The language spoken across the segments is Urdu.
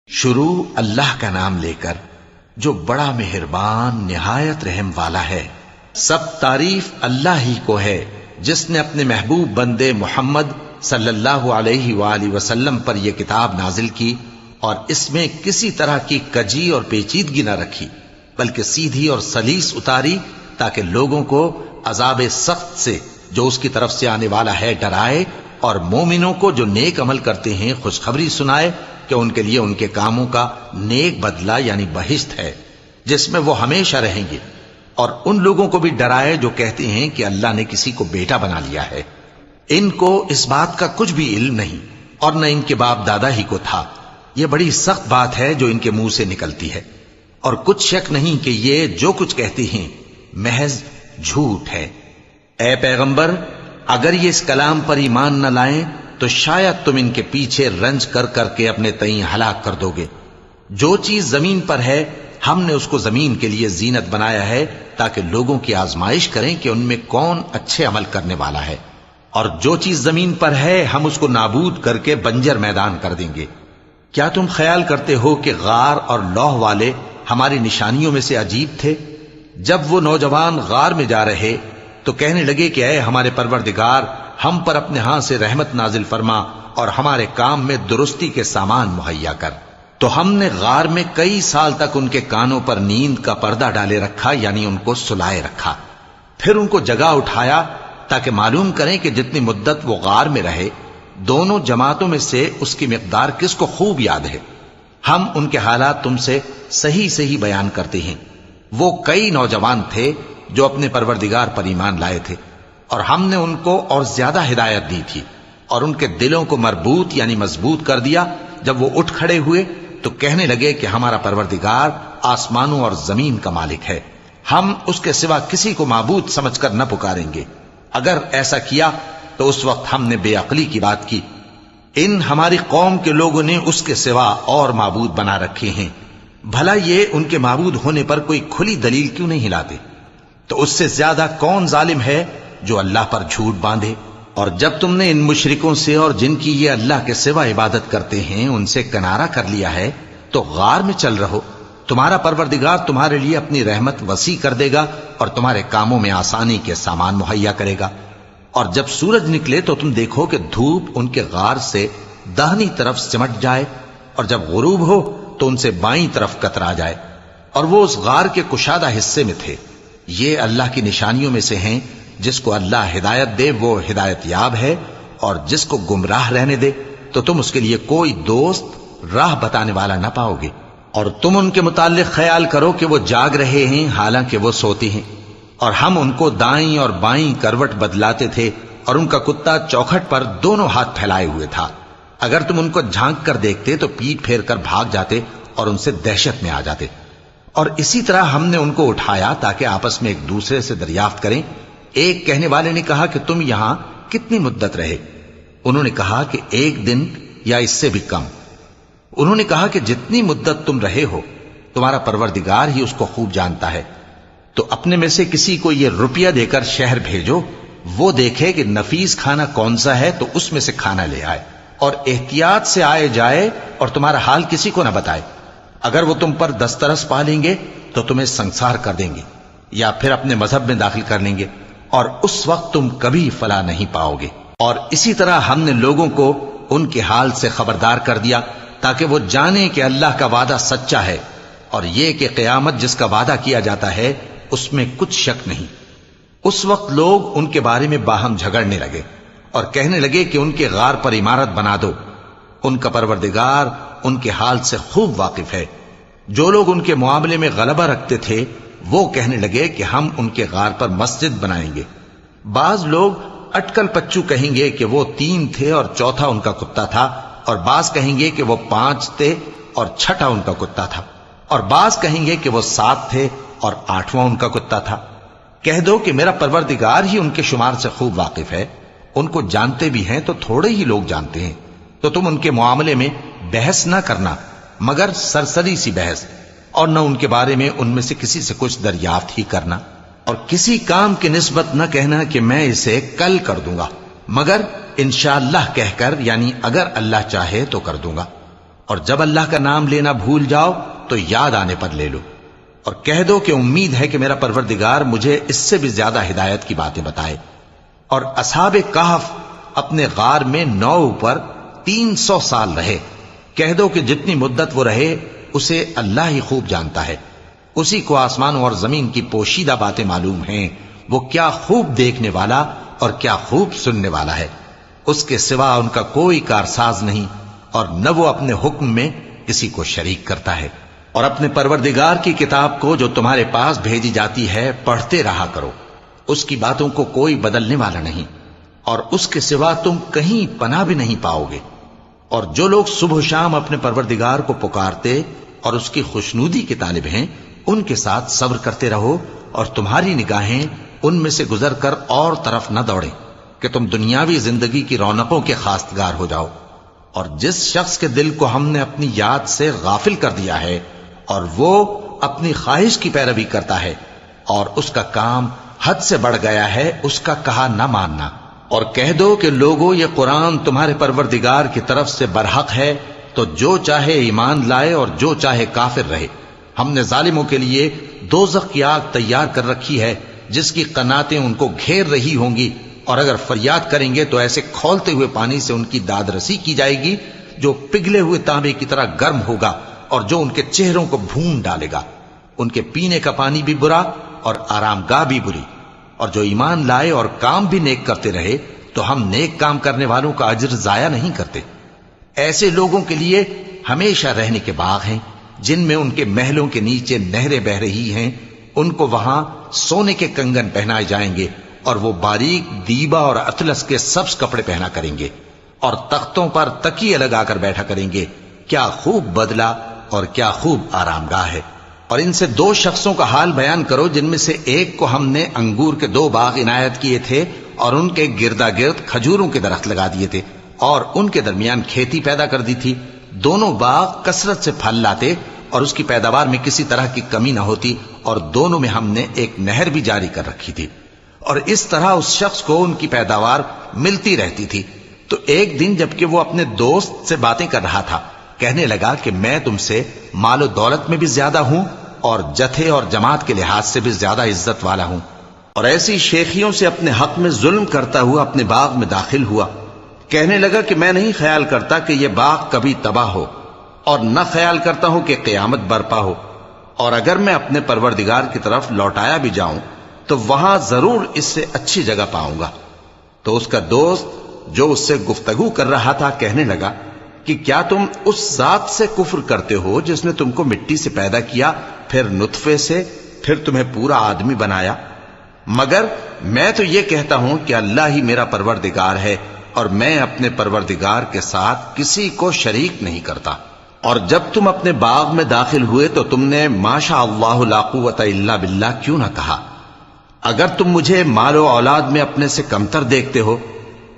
شروع اللہ کا نام لے کر جو بڑا مہربان نہایت رحم والا ہے۔ سب تعریف اللہ ہی کو ہے جس نے اپنے محبوب بندے محمد صلی اللہ علیہ وآلہ وسلم پر یہ کتاب نازل کی اور اس میں کسی طرح کی کجی اور پیچیدگی نہ رکھی، بلکہ سیدھی اور سلیس اتاری تاکہ لوگوں کو عذاب سخت سے جو اس کی طرف سے آنے والا ہے ڈرائے، اور مومنوں کو جو نیک عمل کرتے ہیں خوشخبری سنائے کہ ان کے لیے ان کے کاموں کا نیک بدلہ یعنی بہشت ہے جس میں وہ ہمیشہ رہیں گے، اور ان لوگوں کو بھی ڈرائے جو کہتے ہیں کہ اللہ نے کسی کو بیٹا بنا لیا ہے۔ ان کو اس بات کا کچھ بھی علم نہیں اور نہ ان کے باپ دادا ہی کو تھا۔ یہ بڑی سخت بات ہے جو ان کے منہ سے نکلتی ہے، اور کچھ شک نہیں کہ یہ جو کچھ کہتے ہیں محض جھوٹ ہے۔ اے پیغمبر، اگر یہ اس کلام پر ایمان نہ لائیں تو شاید تم ان کے پیچھے رنج کر کر کے اپنے تئیں ہلاک کر دو گے۔ جو چیز زمین پر ہے ہم نے اس کو زمین کے لیے زینت بنایا ہے تاکہ لوگوں کی آزمائش کریں کہ ان میں کون اچھے عمل کرنے والا ہے، اور جو چیز زمین پر ہے ہم اس کو نابود کر کے بنجر میدان کر دیں گے۔ کیا تم خیال کرتے ہو کہ غار اور لوح والے ہماری نشانیوں میں سے عجیب تھے؟ جب وہ نوجوان غار میں جا رہے تو کہنے لگے کہ اے ہمارے پروردگار، ہم پر اپنے ہاں سے رحمت نازل فرما اور ہمارے کام میں درستی کے سامان مہیا کر۔ تو ہم نے غار میں کئی سال تک ان کے کانوں پر نیند کا پردہ ڈالے رکھا، یعنی ان کو سلائے رکھا، پھر ان کو جگا اٹھایا تاکہ معلوم کریں کہ جتنی مدت وہ غار میں رہے دونوں جماعتوں میں سے اس کی مقدار کس کو خوب یاد ہے۔ ہم ان کے حالات تم سے صحیح صحیح بیان کرتے ہیں۔ وہ کئی نوجوان تھے جو اپنے پروردگار پر ایمان لائے تھے، اور ہم نے ان کو اور زیادہ ہدایت دی تھی، اور ان کے دلوں کو مربوط یعنی مضبوط کر دیا۔ جب وہ اٹھ کھڑے ہوئے تو کہنے لگے کہ ہمارا پروردگار آسمانوں اور زمین کا مالک ہے، ہم اس کے سوا کسی کو معبود سمجھ کر نہ پکاریں گے۔ اگر ایسا کیا تو اس وقت ہم نے بے عقلی کی بات کی۔ ان ہماری قوم کے لوگوں نے اس کے سوا اور معبود بنا رکھے ہیں، بھلا یہ ان کے معبود ہونے پر کوئی کھلی دلیل کیوں نہیں لاتے؟ تو اس سے زیادہ کون ظالم ہے جو اللہ پر جھوٹ باندھے؟ اور جب تم نے ان مشرکوں سے اور جن کی یہ اللہ کے سوا عبادت کرتے ہیں ان سے کنارہ کر لیا ہے تو غار میں چل رہو، تمہارا پروردگار تمہارے لیے اپنی رحمت وسیع کر دے گا اور تمہارے کاموں میں آسانی کے سامان مہیا کرے گا۔ اور جب سورج نکلے تو تم دیکھو کہ دھوپ ان کے غار سے داہنی طرف سمٹ جائے، اور جب غروب ہو تو ان سے بائیں طرف کترا جائے، اور وہ اس غار کے کشادہ حصے میں تھے۔ یہ اللہ کی نشانیوں میں سے ہیں، جس کو اللہ ہدایت دے وہ ہدایت یاب ہے، اور جس کو گمراہ رہنے دے تو تم اس کے لیے کوئی دوست راہ بتانے والا نہ پاؤ گے۔ اور تم ان کے متعلق خیال کرو کہ وہ جاگ رہے ہیں حالانکہ وہ سوتے ہیں، اور ہم ان کو دائیں اور بائیں کروٹ بدلاتے تھے، اور ان کا کتا چوکھٹ پر دونوں ہاتھ پھیلائے ہوئے تھا۔ اگر تم ان کو جھانک کر دیکھتے تو پیٹ پھیر کر بھاگ جاتے اور ان سے دہشت میں آ جاتے۔ اور اسی طرح ہم نے ان کو اٹھایا تاکہ آپس میں ایک دوسرے سے دریافت کریں۔ ایک کہنے والے نے کہا کہ تم یہاں کتنی مدت رہے؟ انہوں نے کہا کہ 1 دن یا اس سے بھی کم۔ انہوں نے کہا کہ جتنی مدت تم رہے ہو تمہارا پروردگار ہی اس کو خوب جانتا ہے، تو اپنے میں سے کسی کو یہ روپیہ دے کر شہر بھیجو، وہ دیکھے کہ نفیس کھانا کون سا ہے تو اس میں سے کھانا لے آئے، اور احتیاط سے آئے جائے اور تمہارا حال کسی کو نہ بتائے۔ اگر وہ تم پر دسترس پا لیں گے تو تمہیں سنسار کر دیں گے یا پھر اپنے مذہب میں داخل کر لیں گے، اور اس وقت تم کبھی فلاح نہیں پاؤ گے۔ اور اسی طرح ہم نے لوگوں کو ان کے حال سے خبردار کر دیا تاکہ وہ جانیں کہ اللہ کا وعدہ سچا ہے، اور یہ کہ قیامت جس کا وعدہ کیا جاتا ہے اس میں کچھ شک نہیں۔ اس وقت لوگ ان کے بارے میں باہم جھگڑنے لگے اور کہنے لگے کہ ان کے غار پر عمارت بنا دو۔ ان کا پروردگار ان کے حال سے خوب واقف ہے۔ جو لوگ ان کے معاملے میں غلبہ رکھتے تھے وہ کہنے لگے کہ ہم ان کے غار پر مسجد بنائیں گے۔ بعض لوگ اٹکل پچو کہیں گے کہ وہ 3 تھے اور چوتھا ان کا کتا تھا، اور بعض کہیں گے کہ وہ 5 تھے اور چھٹا ان کا کتا تھا، اور بعض کہیں گے کہ وہ 7 تھے اور 8واں ان کا کتا تھا۔ کہہ دو کہ میرا پروردگار ہی ان کے شمار سے خوب واقف ہے، ان کو جانتے بھی ہیں تو تھوڑے ہی لوگ جانتے ہیں۔ تو تم ان کے معاملے میں بحث نہ کرنا مگر سرسری سی بحث، اور نہ ان کے بارے میں ان میں سے کسی سے کچھ دریافت ہی کرنا، اور کسی کام کی نسبت نہ کہنا کہ میں اسے کل کر دوں گا، مگر انشاءاللہ کہہ کر، یعنی اگر اللہ چاہے تو کر دوں گا۔ اور جب اللہ کا نام لینا بھول جاؤ تو یاد آنے پر لے لو، اور کہہ دو کہ امید ہے کہ میرا پروردگار مجھے اس سے بھی زیادہ ہدایت کی باتیں بتائے۔ اور اصحاب کہف اپنے غار میں 9 پر 300 سال رہے۔ کہہ دو کہ جتنی مدت وہ رہے اسے اللہ ہی خوب جانتا ہے، اسی کو آسمانوں اور زمین کی پوشیدہ باتیں معلوم ہیں، وہ کیا خوب دیکھنے والا اور کیا خوب سننے والا ہے۔ اس کے سوا ان کا کوئی کارساز نہیں، اور نہ وہ اپنے حکم میں کسی کو شریک کرتا ہے۔ اور اپنے پروردگار کی کتاب کو جو تمہارے پاس بھیجی جاتی ہے پڑھتے رہا کرو، اس کی باتوں کو کوئی بدلنے والا نہیں، اور اس کے سوا تم کہیں پناہ بھی نہیں پاؤ گے۔ اور جو لوگ صبح و شام اپنے پروردگار کو پکارتے اور اس کی خوشنودی کے طالب ہیں، ان کے ساتھ صبر کرتے رہو، اور تمہاری نگاہیں ان میں سے گزر کر اور طرف نہ دوڑیں کہ تم دنیاوی زندگی کی رونقوں کے خواستگار ہو جاؤ۔ اور جس شخص کے دل کو ہم نے اپنی یاد سے غافل کر دیا ہے اور وہ اپنی خواہش کی پیروی کرتا ہے اور اس کا کام حد سے بڑھ گیا ہے، اس کا کہا نہ ماننا۔ اور کہہ دو کہ لوگو یہ قرآن تمہارے پروردگار کی طرف سے برحق ہے، تو جو چاہے ایمان لائے اور جو چاہے کافر رہے۔ ہم نے ظالموں کے لیے دوزخ کی آگ تیار کر رکھی ہے جس کی قناتیں ان کو گھیر رہی ہوں گی، اور اگر فریاد کریں گے تو ایسے کھولتے ہوئے پانی سے ان کی داد رسی کی جائے گی جو پگھلے ہوئے تانبے کی طرح گرم ہوگا اور جو ان کے چہروں کو بھون ڈالے گا۔ ان کے پینے کا پانی بھی برا اور آرام گاہ بھی بری۔ اور جو ایمان لائے اور کام بھی نیک کرتے رہے تو ہم نیک کام کرنے والوں کا اجر ضائع نہیں کرتے۔ ایسے لوگوں کے لیے ہمیشہ رہنے کے باغ ہیں جن میں ان کے محلوں کے نیچے نہریں بہ رہی ہیں، ان کو وہاں سونے کے کنگن پہنائے جائیں گے، اور وہ باریک دیبا اور اطلس کے سبز کپڑے پہنا کریں گے، اور تختوں پر تکیے لگا کر بیٹھا کریں گے۔ کیا خوب بدلہ اور کیا خوب آرام گاہ ہے۔ اور ان سے 2 شخصوں کا حال بیان کرو جن میں سے ایک کو ہم نے انگور کے 2 باغ عنایت کیے تھے اور ان کے گردا گرد کھجوروں کے درخت لگا دیے تھے اور ان کے درمیان کھیتی پیدا کر دی تھی۔ دونوں باغ کثرت سے پھل لاتے اور اس کی پیداوار میں کسی طرح کی کمی نہ ہوتی، اور دونوں میں ہم نے ایک نہر بھی جاری کر رکھی تھی، اور اس طرح اس شخص کو ان کی پیداوار ملتی رہتی تھی۔ تو ایک دن جبکہ وہ اپنے دوست سے باتیں کر رہا تھا، کہنے لگا کہ میں تم سے مال و دولت میں بھی زیادہ ہوں اور جتھے اور جماعت کے لحاظ سے بھی زیادہ عزت والا ہوں، اور ایسی شیخیوں سے اپنے حق میں ظلم کرتا ہوا اپنے باغ میں داخل ہوا۔ کہنے لگا کہ میں نہیں خیال کرتا کہ یہ باغ کبھی تباہ ہو، اور نہ خیال کرتا ہوں کہ قیامت برپا ہو، اور اگر میں اپنے پروردگار کی طرف لوٹایا بھی جاؤں تو وہاں ضرور اس سے اچھی جگہ پاؤں گا۔ تو اس کا دوست جو اس سے گفتگو کر رہا تھا کہنے لگا کہ کیا تم اس ذات سے کفر کرتے ہو جس نے تم کو مٹی سے پیدا کیا، پھر نطفے سے، پھر تمہیں پورا آدمی بنایا؟ مگر میں تو یہ کہتا ہوں کہ اللہ ہی میرا پروردگار ہے، اور میں اپنے پروردگار کے ساتھ کسی کو شریک نہیں کرتا۔ اور جب تم اپنے باغ میں داخل ہوئے تو تم نے ما شاء اللہ لا قوت الا باللہ کیوں نہ کہا؟ اگر تم مجھے مال و اولاد میں اپنے سے کمتر دیکھتے ہو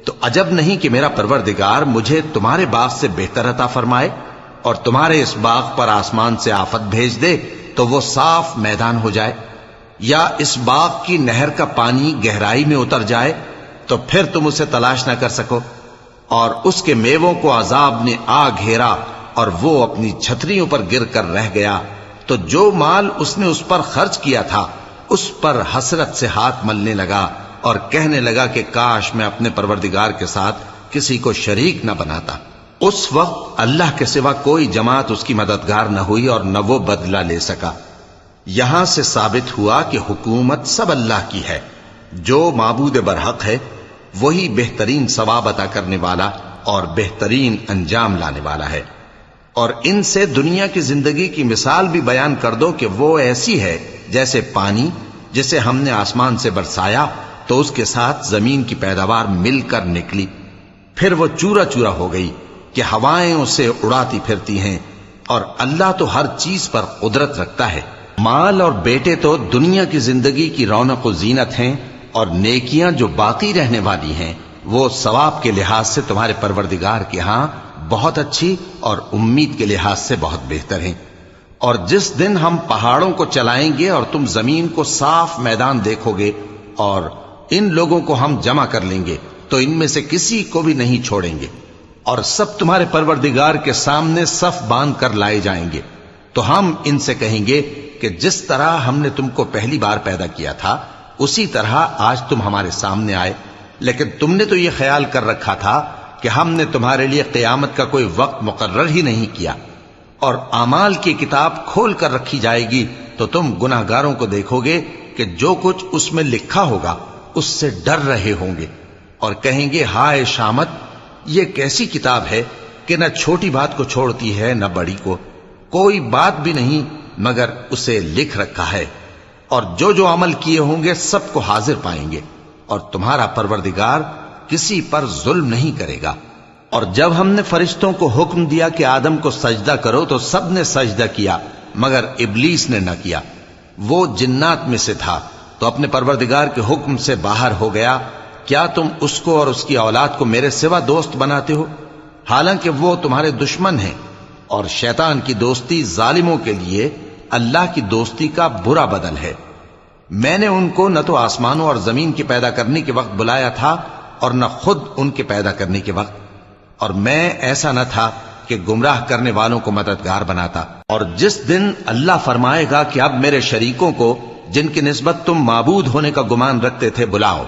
تو عجب نہیں کہ میرا پروردگار مجھے تمہارے باغ سے بہتر عطا فرمائے، اور تمہارے اس باغ پر آسمان سے آفت بھیج دے تو وہ صاف میدان ہو جائے، یا اس باغ کی نہر کا پانی گہرائی میں اتر جائے تو پھر تم اسے تلاش نہ کر سکو، اور اس کے میووں کو عذاب نے آ گھیرا اور وہ اپنی چھتریوں پر گر کر رہ گیا، تو جو مال اس نے اس پر خرچ کیا تھا اس پر حسرت سے ہاتھ ملنے لگا اور کہنے لگا کہ کاش میں اپنے پروردگار کے ساتھ کسی کو شریک نہ بناتا۔ اس وقت اللہ کے سوا کوئی جماعت اس کی مددگار نہ ہوئی اور نہ وہ بدلہ لے سکا۔ یہاں سے ثابت ہوا کہ حکومت سب اللہ کی ہے، جو معبود برحق ہے وہی بہترین ثواب عطا کرنے والا اور بہترین انجام لانے والا ہے۔ اور ان سے دنیا کی زندگی کی مثال بھی بیان کر دو کہ وہ ایسی ہے جیسے پانی جسے ہم نے آسمان سے برسایا تو اس کے ساتھ زمین کی پیداوار مل کر نکلی، پھر وہ چورا چورا ہو گئی کہ ہوائیں اسے اڑاتی پھرتی ہیں، اور اللہ تو ہر چیز پر قدرت رکھتا ہے۔ مال اور بیٹے تو دنیا کی زندگی کی رونق و زینت ہیں، اور نیکیاں جو باقی رہنے والی ہیں وہ ثواب کے لحاظ سے تمہارے پروردگار کے ہاں بہت اچھی اور امید کے لحاظ سے بہت بہتر ہیں۔ اور جس دن ہم پہاڑوں کو چلائیں گے اور تم زمین کو صاف میدان دیکھو گے اور ان لوگوں کو ہم جمع کر لیں گے تو ان میں سے کسی کو بھی نہیں چھوڑیں گے، اور سب تمہارے پروردگار کے سامنے صف باندھ کر لائے جائیں گے. تو ہم ان سے کہیں گے کہ جس طرح ہم نے تم کو پہلی بار پیدا کیا تھا اسی طرح آج تم ہمارے سامنے آئے، لیکن تم نے تو یہ خیال کر رکھا تھا کہ ہم نے تمہارے لیے قیامت کا کوئی وقت مقرر ہی نہیں کیا. اور اعمال کی کتاب کھول کر رکھی جائے گی تو تم گناہگاروں کو دیکھو گے کہ جو کچھ اس میں لکھا ہوگا اس سے ڈر رہے ہوں گے اور کہیں گے ہائے شامت، یہ کیسی کتاب ہے کہ نہ چھوٹی بات کو چھوڑتی ہے نہ بڑی کو، کوئی بات بھی نہیں مگر اسے لکھ رکھا ہے. اور جو جو عمل کیے ہوں گے سب کو حاضر پائیں گے، اور تمہارا پروردگار کسی پر ظلم نہیں کرے گا. اور جب ہم نے فرشتوں کو حکم دیا کہ آدم کو سجدہ کرو تو سب نے سجدہ کیا مگر ابلیس نے نہ کیا. وہ جنات میں سے تھا تو اپنے پروردگار کے حکم سے باہر ہو گیا. کیا تم اس کو اور اس کی اولاد کو میرے سوا دوست بناتے ہو حالانکہ وہ تمہارے دشمن ہیں؟ اور شیطان کی دوستی ظالموں کے لیے اللہ کی دوستی کا برا بدل ہے. میں نے ان کو نہ تو آسمانوں اور زمین کے پیدا کرنے کے وقت بلایا تھا اور نہ خود ان کے پیدا کرنے کے وقت، اور میں ایسا نہ تھا کہ گمراہ کرنے والوں کو مددگار بناتا. اور جس دن اللہ فرمائے گا کہ اب میرے شریکوں کو جن کی نسبت تم معبود ہونے کا گمان رکھتے تھے بلاؤ،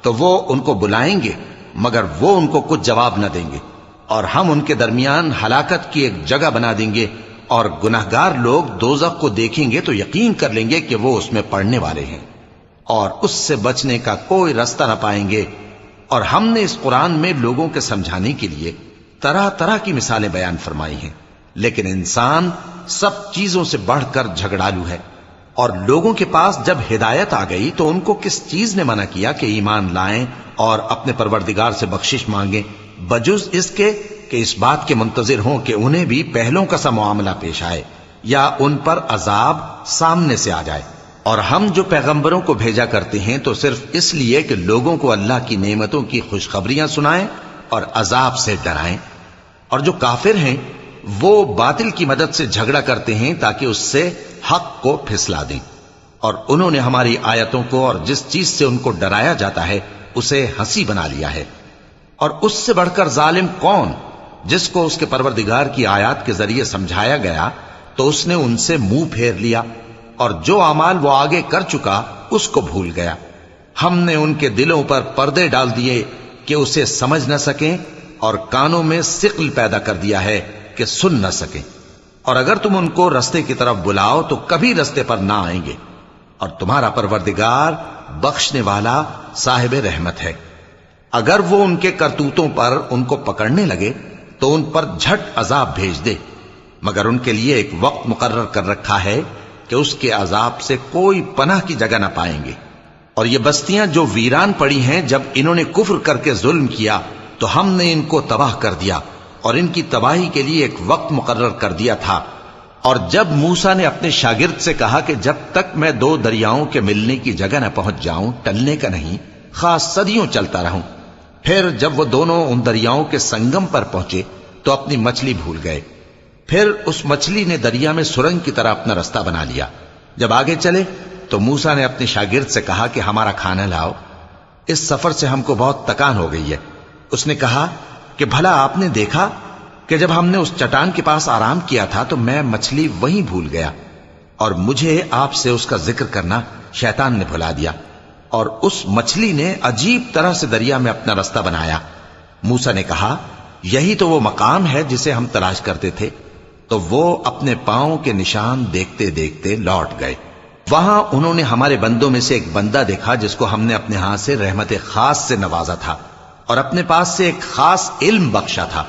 تو وہ ان کو بلائیں گے مگر وہ ان کو کچھ جواب نہ دیں گے، اور ہم ان کے درمیان ہلاکت کی ایک جگہ بنا دیں گے. اور گناہگار لوگ دوزخ کو دیکھیں گے تو یقین کر لیں گے کہ وہ اس میں پڑنے والے ہیں اور اس سے بچنے کا کوئی راستہ نہ پائیں گے. اور ہم نے اس قرآن میں لوگوں کے سمجھانے کے لیے طرح طرح کی مثالیں بیان فرمائی ہیں، لیکن انسان سب چیزوں سے بڑھ کر جھگڑالو ہے. اور لوگوں کے پاس جب ہدایت آ گئی تو ان کو کس چیز نے منع کیا کہ ایمان لائیں اور اپنے پروردگار سے بخشش مانگیں، بجز اس کے کہ اس بات کے منتظر ہوں کہ انہیں بھی پہلوں کا سا معاملہ پیش آئے یا ان پر عذاب سامنے سے آ جائے. اور ہم جو پیغمبروں کو بھیجا کرتے ہیں تو صرف اس لیے کہ لوگوں کو اللہ کی نعمتوں کی خوشخبریاں سنائیں اور عذاب سے ڈرائیں. اور جو کافر ہیں وہ باطل کی مدد سے جھگڑا کرتے ہیں تاکہ اس سے حق کو پھسلا دیں. اور انہوں نے ہماری آیتوں کو اور جس چیز سے ان کو ڈرایا جاتا ہے اسے ہنسی بنا لیا ہے. اور اس سے بڑھ کر ظالم کون جس کو اس کے پروردگار کی آیات کے ذریعے سمجھایا گیا تو اس نے ان سے منہ پھیر لیا، اور جو اعمال وہ آگے کر چکا اس کو بھول گیا. ہم نے ان کے دلوں پر پردے ڈال دیے کہ اسے سمجھ نہ سکیں، اور کانوں میں ثقل پیدا کر دیا ہے کہ سن نہ سکیں. اور اگر تم ان کو رستے کی طرف بلاؤ تو کبھی رستے پر نہ آئیں گے. اور تمہارا پروردگار بخشنے والا صاحب رحمت ہے. اگر وہ ان کے کرتوتوں پر ان کو پکڑنے لگے تو ان پر جھٹ عذاب بھیج دے، مگر ان کے لیے ایک وقت مقرر کر رکھا ہے کہ اس کے عذاب سے کوئی پناہ کی جگہ نہ پائیں گے. اور یہ بستیاں جو ویران پڑی ہیں جب انہوں نے کفر کر کے ظلم کیا تو ہم نے ان کو تباہ کر دیا اور ان کی تباہی کے لیے ایک وقت مقرر کر دیا تھا. اور جب موسیٰ نے اپنے شاگرد سے کہا کہ جب تک میں دو دریاؤں کے ملنے کی جگہ نہ پہنچ جاؤں ٹلنے کا نہیں، خاص صدیوں چلتا رہوں. پھر جب وہ دونوں ان دریاؤں کے سنگم پر پہنچے تو اپنی مچھلی بھول گئے. پھر اس مچھلی نے دریا میں سرنگ کی طرح اپنا راستہ بنا لیا. جب آگے چلے تو موسیٰ نے اپنے شاگرد سے کہا کہ ہمارا کھانا لاؤ، اس سفر سے ہم کو بہت تکان ہو گئی ہے. اس نے کہا کہ بھلا آپ نے دیکھا کہ جب ہم نے اس چٹان کے پاس آرام کیا تھا تو میں مچھلی وہیں بھول گیا، اور مجھے آپ سے اس کا ذکر کرنا شیطان نے بھلا دیا، اور اس مچھلی نے عجیب طرح سے دریا میں اپنا راستہ بنایا. موسیٰ نے کہا یہی تو وہ مقام ہے جسے ہم تلاش کرتے تھے. تو وہ اپنے پاؤں کے نشان دیکھتے دیکھتے لوٹ گئے. وہاں انہوں نے ہمارے بندوں میں سے ایک بندہ دیکھا جس کو ہم نے اپنے ہاتھ سے رحمت خاص سے نوازا تھا اور اپنے پاس سے ایک خاص علم بخشا تھا.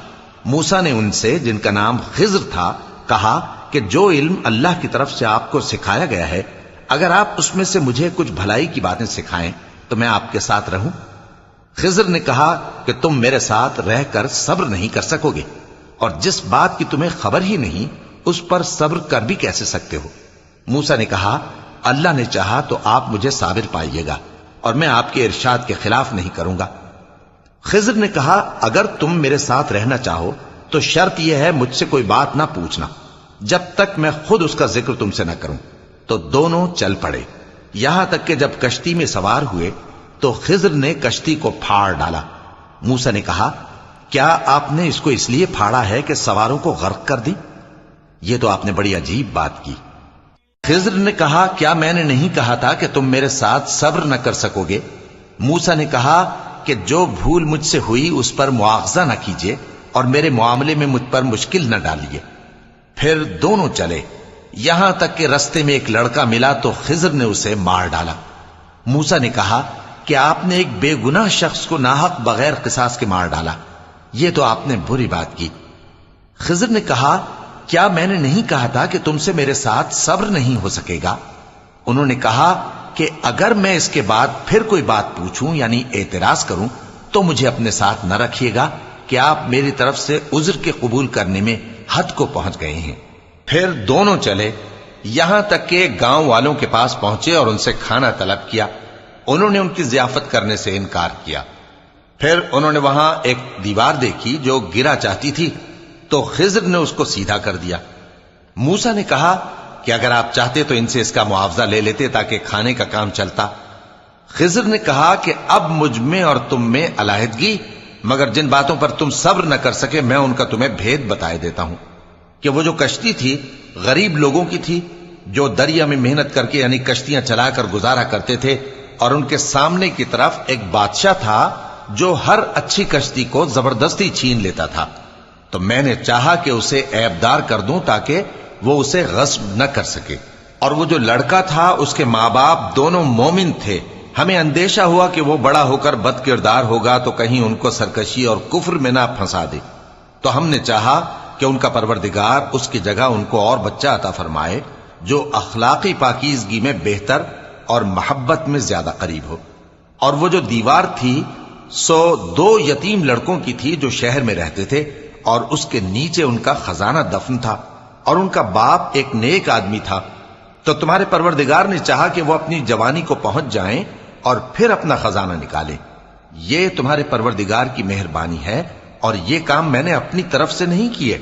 موسیٰ نے ان سے جن کا نام خضر تھا کہا کہ جو علم اللہ کی طرف سے آپ کو سکھایا گیا ہے اگر آپ اس میں سے مجھے کچھ بھلائی کی باتیں سکھائیں تو میں آپ کے ساتھ رہوں. خضر نے کہا کہ تم میرے ساتھ رہ کر صبر نہیں کر سکو گے، اور جس بات کی تمہیں خبر ہی نہیں اس پر صبر کر بھی کیسے سکتے ہو. موسیٰ نے کہا اللہ نے چاہا تو آپ مجھے صابر پائیے گا اور میں آپ کے ارشاد کے خلاف نہیں کروں گا. خضر نے کہا اگر تم میرے ساتھ رہنا چاہو تو شرط یہ ہے مجھ سے کوئی بات نہ پوچھنا جب تک میں خود اس کا ذکر تم سے نہ کروں. تو دونوں چل پڑے، یہاں تک کہ جب کشتی میں سوار ہوئے تو خضر نے کشتی کو پھاڑ ڈالا. موسیٰ نے کہا کیا آپ نے اس کو اس لیے پھاڑا ہے کہ سواروں کو غرق کر دی؟ یہ تو آپ نے بڑی عجیب بات کی۔ خضر نے کہا کیا میں نے نہیں کہا تھا کہ تم میرے ساتھ صبر نہ کر سکو گے؟ موسیٰ نے کہا کہ جو بھول مجھ سے ہوئی اس پر مواخذہ نہ کیجیے اور میرے معاملے میں مجھ پر مشکل نہ ڈالیے۔ پھر دونوں چلے، یہاں تک کہ رستے میں ایک لڑکا ملا تو خضر نے اسے مار ڈالا۔ موسیٰ نے کہا کہ آپ نے ایک بے گناہ شخص کو ناحق بغیر قصاص کے مار ڈالا، یہ تو آپ نے بری بات کی۔ خضر نے کہا کیا میں نے نہیں کہا تھا کہ تم سے میرے ساتھ صبر نہیں ہو سکے گا؟ انہوں نے کہا کہ اگر میں اس کے بعد پھر کوئی بات پوچھوں یعنی اعتراض کروں تو مجھے اپنے ساتھ نہ رکھیے گا کہ آپ میری طرف سے عذر کے قبول کرنے میں حد کو پہنچ گئے ہیں۔ پھر دونوں چلے، یہاں تک کہ گاؤں والوں کے پاس پہنچے اور ان سے کھانا طلب کیا۔ انہوں نے ان کی ضیافت کرنے سے انکار کیا۔ پھر انہوں نے وہاں ایک دیوار دیکھی جو گرا چاہتی تھی تو خضر نے اس کو سیدھا کر دیا۔ موسیٰ نے کہا کہ اگر آپ چاہتے تو ان سے اس کا معاوضہ لے لیتے تاکہ کھانے کا کام چلتا۔ خضر نے کہا کہ اب مجھ میں اور تم میں علیحدگی، مگر جن باتوں پر تم صبر نہ کر سکے میں ان کا تمہیں بھید بتائے دیتا ہوں کہ وہ جو کشتی تھی غریب لوگوں کی تھی جو دریا میں محنت کر کے یعنی کشتیاں چلا کر گزارا کرتے تھے، اور ان کے سامنے کی طرف ایک بادشاہ تھا جو ہر اچھی کشتی کو زبردستی چھین لیتا تھا، تو میں نے چاہا کہ اسے عیبدار کر دوں تاکہ وہ اسے غصب نہ کر سکے۔ اور وہ جو لڑکا تھا اس کے ماں باپ دونوں مومن تھے، ہمیں اندیشہ ہوا کہ وہ بڑا ہو کر بد کردار ہوگا تو کہیں ان کو سرکشی اور کفر میں نہ پھنسا دے، تو ہم نے چاہا کہ ان کا پروردگار اس کی جگہ ان کو اور بچہ عطا فرمائے جو اخلاقی پاکیزگی میں بہتر اور محبت میں زیادہ قریب ہو۔ اور وہ جو دیوار تھی سو 2 یتیم لڑکوں کی تھی جو شہر میں رہتے تھے، اور اس کے نیچے ان کا خزانہ دفن تھا، اور ان کا باپ ایک نیک آدمی تھا۔ تو تمہارے پروردگار نے چاہا کہ وہ اپنی جوانی کو پہنچ جائیں اور پھر اپنا خزانہ نکالے۔ یہ تمہارے پروردگار کی مہربانی ہے، اور یہ کام میں نے اپنی طرف سے نہیں کیے،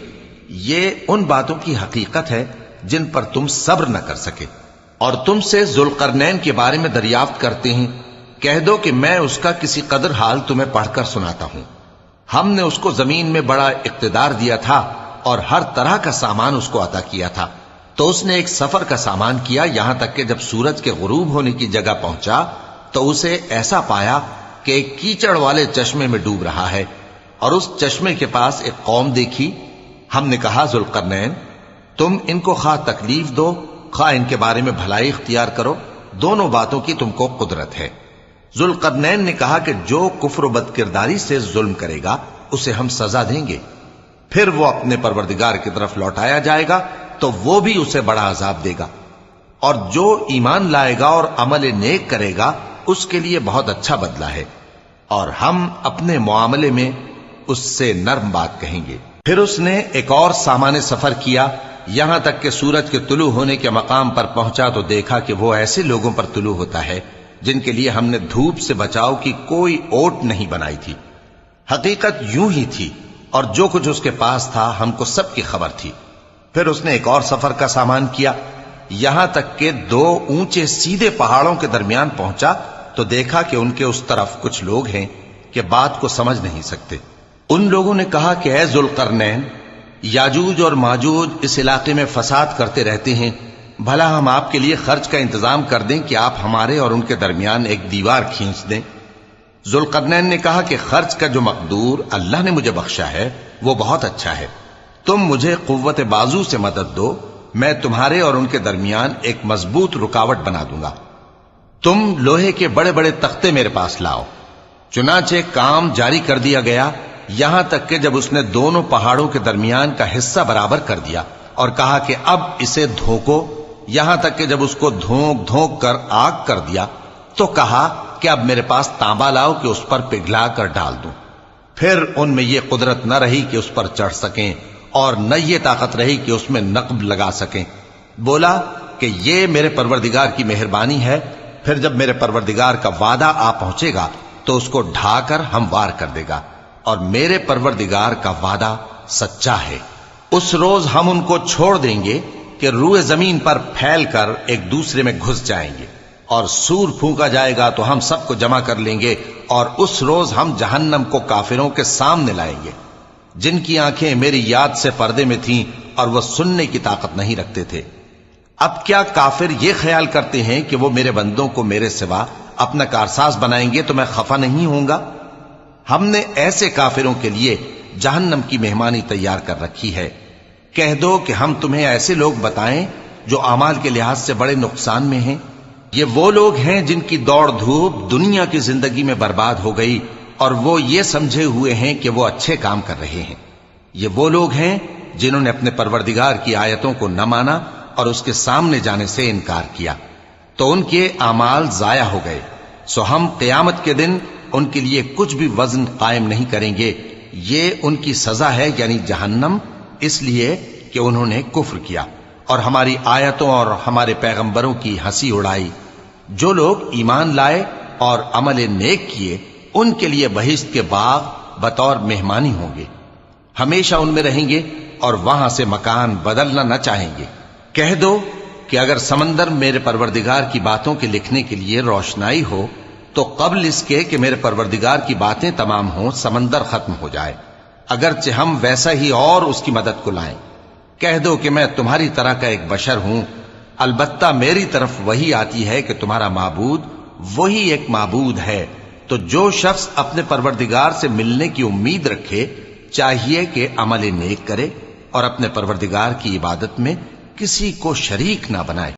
یہ ان باتوں کی حقیقت ہے جن پر تم صبر نہ کر سکے۔ اور تم سے ذوالقرنین کے بارے میں دریافت کرتے ہیں، کہہ دو کہ میں اس کا کسی قدر حال تمہیں پڑھ کر سناتا ہوں۔ ہم نے اس کو زمین میں بڑا اقتدار دیا تھا اور ہر طرح کا سامان اس کو عطا کیا تھا، تو اس نے ایک سفر کا سامان کیا، یہاں تک کہ جب سورج کے غروب ہونے کی جگہ پہنچا تو اسے ایسا پایا کہ ایک کیچڑ والے چشمے میں ڈوب رہا ہے، اور اس چشمے کے پاس ایک قوم دیکھی۔ ہم نے کہا ذوالقرنین تم ان کو خواہ تکلیف دو خواہ ان کے بارے میں بھلائی اختیار کرو، دونوں باتوں کی تم کو قدرت ہے۔ ذوالقرنین نے کہا کہ جو کفر و بد کرداری سے ظلم کرے گا اسے ہم سزا دیں گے، پھر وہ اپنے پروردگار کی طرف لوٹایا جائے گا تو وہ بھی اسے بڑا عذاب دے گا، اور جو ایمان لائے گا اور عمل نیک کرے گا اس کے لیے بہت اچھا بدلہ ہے، اور ہم اپنے معاملے میں اس سے نرم بات کہیں گے۔ پھر اس نے ایک اور سامان سفر کیا، یہاں تک کہ سورج کے طلوع ہونے کے مقام پر پہنچا تو دیکھا کہ وہ ایسے لوگوں پر طلوع ہوتا ہے جن کے لیے ہم نے دھوپ سے بچاؤ کی کوئی اوٹ نہیں بنائی تھی۔ حقیقت یوں ہی تھی، اور جو کچھ اس کے پاس تھا ہم کو سب کی خبر تھی۔ پھر اس نے ایک اور سفر کا سامان کیا، یہاں تک کہ 2 اونچے سیدھے پہاڑوں کے درمیان پہنچا تو دیکھا کہ ان کے اس طرف کچھ لوگ ہیں کہ بات کو سمجھ نہیں سکتے۔ ان لوگوں نے کہا کہ اے ذوالقرنین، یاجوج اور ماجوج اس علاقے میں فساد کرتے رہتے ہیں، بھلا ہم آپ کے لیے خرچ کا انتظام کر دیں کہ آپ ہمارے اور ان کے درمیان ایک دیوار کھینچ دیں۔ ذوالقرنین نے کہا کہ خرچ کا جو مقدور اللہ نے مجھے بخشا ہے وہ بہت اچھا ہے، تم مجھے قوت بازو سے مدد دو، میں تمہارے اور ان کے درمیان ایک مضبوط رکاوٹ بنا دوں گا۔ تم لوہے کے بڑے بڑے تختے میرے پاس لاؤ۔ چنانچہ کام جاری کر دیا گیا، یہاں تک کہ جب اس نے دونوں پہاڑوں کے درمیان کا حصہ برابر کر دیا اور کہا کہ اب اسے دھوکو، یہاں تک کہ جب اس کو دھونک دھونک کر آگ کر دیا تو کہا کہ اب میرے پاس تانبا لاؤ کہ اس پر پگھلا کر ڈال دوں۔ پھر ان میں یہ قدرت نہ رہی کہ اس پر چڑھ سکیں، اور نہ یہ طاقت رہی کہ اس میں نقب لگا سکیں۔ بولا کہ یہ میرے پروردگار کی مہربانی ہے، پھر جب میرے پروردگار کا وعدہ آ پہنچے گا تو اس کو ڈھا کر ہموار کر دے گا، اور میرے پروردگار کا وعدہ سچا ہے۔ اس روز ہم ان کو چھوڑ دیں گے کہ روئے زمین پر پھیل کر ایک دوسرے میں گھس جائیں گے، اور سور پھونکا جائے گا تو ہم سب کو جمع کر لیں گے، اور اس روز ہم جہنم کو کافروں کے سامنے لائیں گے، جن کی آنکھیں میری یاد سے پردے میں تھیں اور وہ سننے کی طاقت نہیں رکھتے تھے۔ اب کیا کافر یہ خیال کرتے ہیں کہ وہ میرے بندوں کو میرے سوا اپنا کارساز بنائیں گے تو میں خفا نہیں ہوں گا؟ ہم نے ایسے کافروں کے لیے جہنم کی مہمانی تیار کر رکھی ہے۔ کہہ دو کہ ہم تمہیں ایسے لوگ بتائیں جو اعمال کے لحاظ سے بڑے نقصان میں ہیں۔ یہ وہ لوگ ہیں جن کی دوڑ دھوپ دنیا کی زندگی میں برباد ہو گئی، اور وہ یہ سمجھے ہوئے ہیں کہ وہ اچھے کام کر رہے ہیں۔ یہ وہ لوگ ہیں جنہوں نے اپنے پروردگار کی آیتوں کو نہ مانا اور اس کے سامنے جانے سے انکار کیا، تو ان کے اعمال ضائع ہو گئے۔ سو ہم قیامت کے دن ان کے لیے کچھ بھی وزن قائم نہیں کریں گے۔ یہ ان کی سزا ہے، یعنی جہنم، اس لیے کہ انہوں نے کفر کیا اور ہماری آیتوں اور ہمارے پیغمبروں کی ہنسی اڑائی۔ جو لوگ ایمان لائے اور عمل نیک کیے، ان کے لیے بہشت کے باغ بطور مہمانی ہوں گے، ہمیشہ ان میں رہیں گے اور وہاں سے مکان بدلنا نہ چاہیں گے۔ کہہ دو کہ اگر سمندر میرے پروردگار کی باتوں کے لکھنے کے لیے روشنائی ہو تو قبل اس کے کہ میرے پروردگار کی باتیں تمام ہوں سمندر ختم ہو جائے، اگرچہ ہم ویسا ہی اور اس کی مدد کو لائیں۔ کہہ دو کہ میں تمہاری طرح کا ایک بشر ہوں، البتہ میری طرف وہی آتی ہے کہ تمہارا معبود وہی ایک معبود ہے۔ تو جو شخص اپنے پروردگار سے ملنے کی امید رکھے، چاہیے کہ عمل نیک کرے اور اپنے پروردگار کی عبادت میں کسی کو شریک نہ بنائے۔